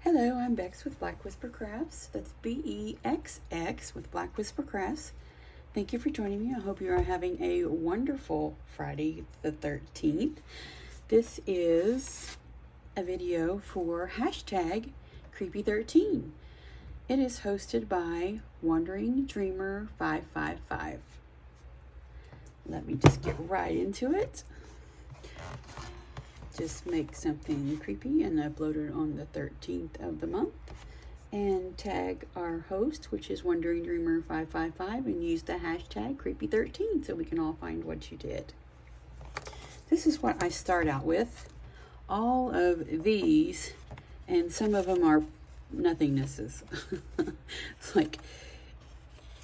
Hello, I'm Bex with Black Whisper Crafts. That's BEXX with Black Whisper Crafts. Thank you for joining me. I hope you are having a wonderful Friday the 13th. This is a video for hashtag Creepy13. It is hosted by Wandering Dreamer 555. Let me just get right into it. Just make something creepy and upload it on the 13th of the month, and tag our host, which is Wandering Dreamer 555, and use the hashtag Creepy13 so we can all find what you did. This is what I start out with. All of these, and some of them are nothingnesses. It's like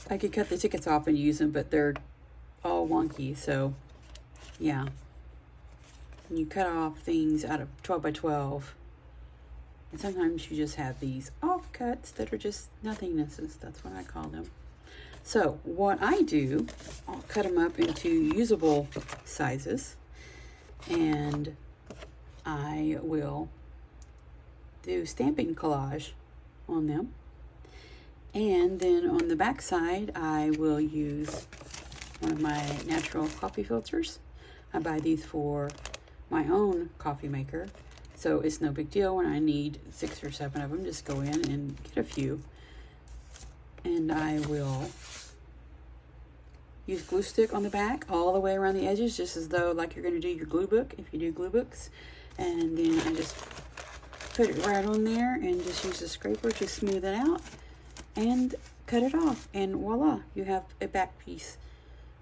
I could cut the tickets off and use them, but they're all wonky, so yeah. You cut off things out of 12 by 12, and sometimes you just have these offcuts that are just nothingnesses. That's what I call them. So what I do, I'll cut them up into usable sizes, and I will do stamping collage on them. And then on the back side, I will use one of my natural coffee filters. I buy these for my own coffee maker, so it's no big deal when I need 6 or 7 of them. Just go in and get a few, and I will use glue stick on the back all the way around the edges, just as though like you're going to do your glue book if you do glue books. And then I just put it right on there and just use a scraper to smooth it out and cut it off, and voila, you have a back piece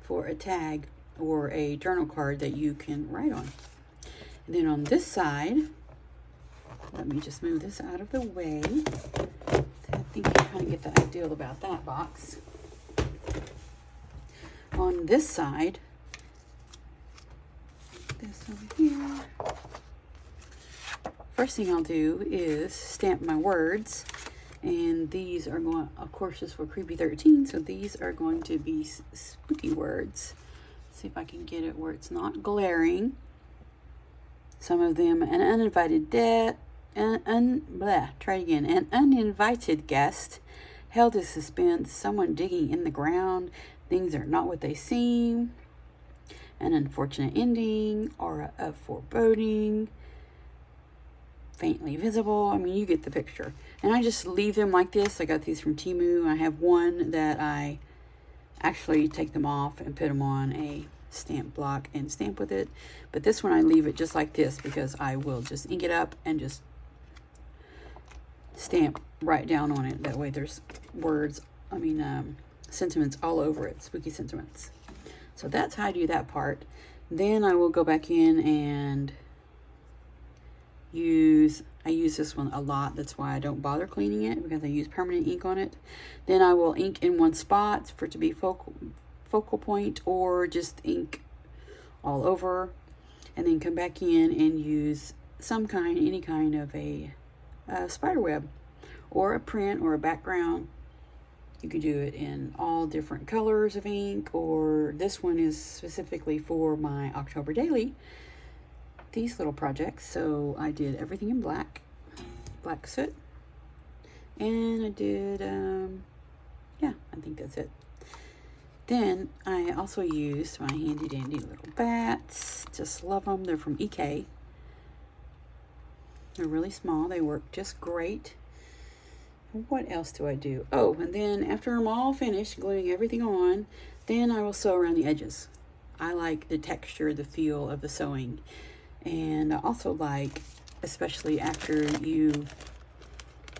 for a tag or a journal card that you can write on. And then on this side, let me just move this out of the way. I think you kind of get the idea about that box. On this side, this over here. First thing I'll do is stamp my words. And these are going, of course, this is for Creepy13, so these are going to be spooky words. Let's see if I can get it where it's not glaring. Some of them, an uninvited an uninvited guest, held in suspense, someone digging in the ground, things are not what they seem, an unfortunate ending, aura of foreboding, faintly visible. I mean, you get the picture. And I just leave them like this. I got these from Temu. I have one that I actually take them off and put them on a stamp block and stamp with it, but this one I leave it just like this because I will just ink it up and just stamp right down on it. That way there's words, sentiments all over it, spooky sentiments. So that's how I do that part. Then I will go back in and I use this one a lot. That's why I don't bother cleaning it, because I use permanent ink on it. Then I will ink in one spot for it to be focal point, or just ink all over, and then come back in and use any kind of a spider web or a print or a background. You can do it in all different colors of ink, or this one is specifically for my October daily, these little projects. So I did everything in black soot, and I did I think that's it. Then I also used my handy dandy little bats. Just love them. They're from EK. They're really small. They work just great. What else do I do? Oh, and then after I'm all finished gluing everything on, then I will sew around the edges. I like the texture, the feel of the sewing. And I also like, especially after you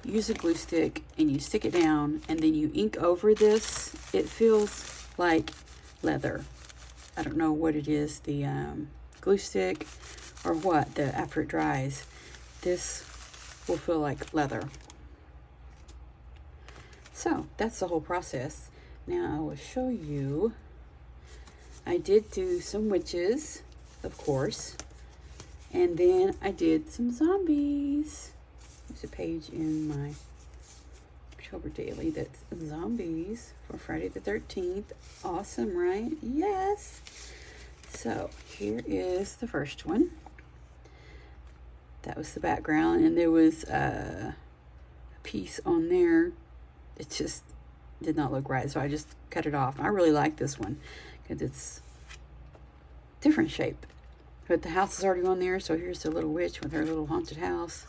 use a glue stick and you stick it down and then you ink over this, it feels like leather. I don't know what it is, the glue stick or what, after it dries, this will feel like leather. So that's the whole process. Now I will show you. I did do some witches, of course, and then I did some zombies. There's a page in my October daily that's zombies for Friday the 13th. Awesome, right? Yes. So here is the first one. That was the background, and there was piece on there, it just did not look right, so I just cut it off. I really like this one because it's different shape. But the house is already on there, so here's the little witch with her little haunted house.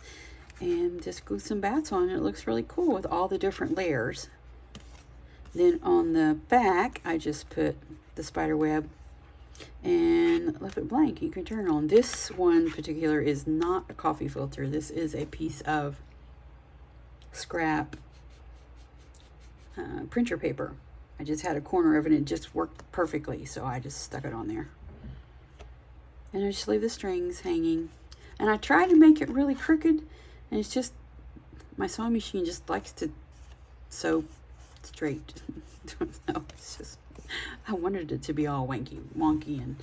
And just glue some bats on it. It looks really cool with all the different layers. Then on the back, I just put the spider web and left it blank. You can turn on. This one particular is not a coffee filter. This is a piece of scrap printer paper. I just had a corner of it and it just worked perfectly, so I just stuck it on there. And I just leave the strings hanging. And I tried to make it really crooked, and it's just, my sewing machine just likes to sew straight. No, it's just, I wanted it to be all wonky and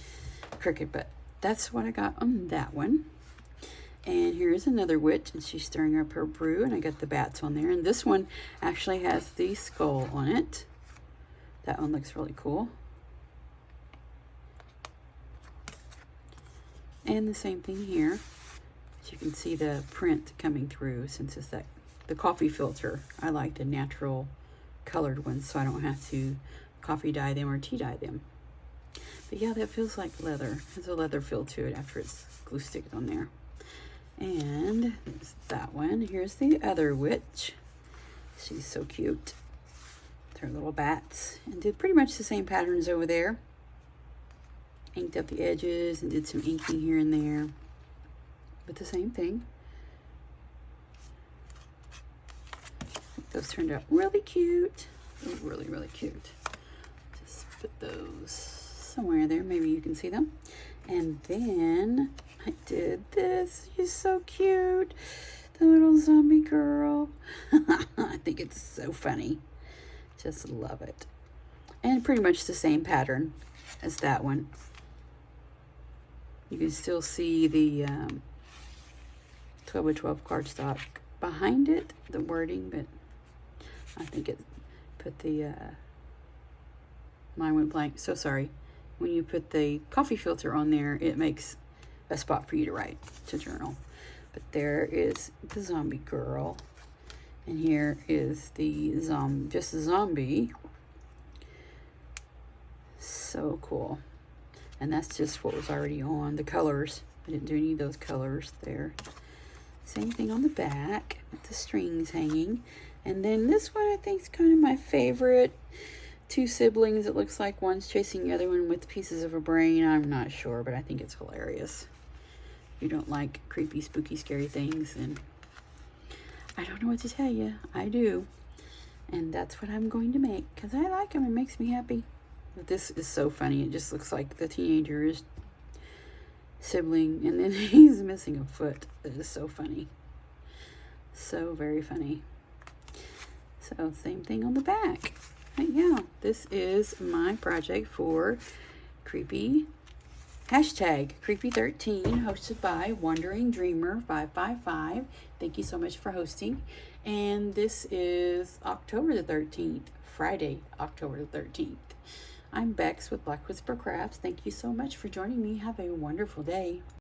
crooked, but that's what I got on that one. And here's another witch, and she's stirring up her brew, and I got the bats on there. And this one actually has the skull on it. That one looks really cool. And the same thing here. As you can see the print coming through, since it's the coffee filter. I like the natural colored ones, so I don't have to coffee dye them or tea dye them. But yeah, that feels like leather. There's a leather feel to it after it's glue sticked on there. And there's that one. Here's the other witch. She's so cute. With her little bats. And did pretty much the same patterns over there. Inked up the edges and did some inking here and there. But the same thing. Those turned out really cute. Really, really cute. Just put those somewhere there. Maybe you can see them. And then I did this. She's so cute. The little zombie girl. I think it's so funny. Just love it. And pretty much the same pattern as that one. You can still see the 12x12 cardstock behind it, the wording, but I think it put the, mine went blank, so sorry. When you put the coffee filter on there, it makes a spot for you to write, to journal. But there is the zombie girl, and here is the just a zombie. So cool. And that's just what was already on. The colors, I didn't do any of those colors there. Same thing on the back with the strings hanging. And then this one I think is kind of my favorite. Two siblings, it looks like one's chasing the other one with pieces of a brain. I'm not sure, but I think it's hilarious. If you don't like creepy, spooky, scary things, and I don't know what to tell you. I do. And that's what I'm going to make because I like them. It makes me happy. But this is so funny. It just looks like the teenager's sibling, and then he's missing a foot. It is so funny. So very funny. So same thing on the back. But yeah, this is my project for Creepy #Creepy13, hosted by Wandering Dreamer 555. Thank you so much for hosting. And this is October the 13th, Friday, October the 13th. I'm Bex with Black Whisper Crafts. Thank you so much for joining me. Have a wonderful day.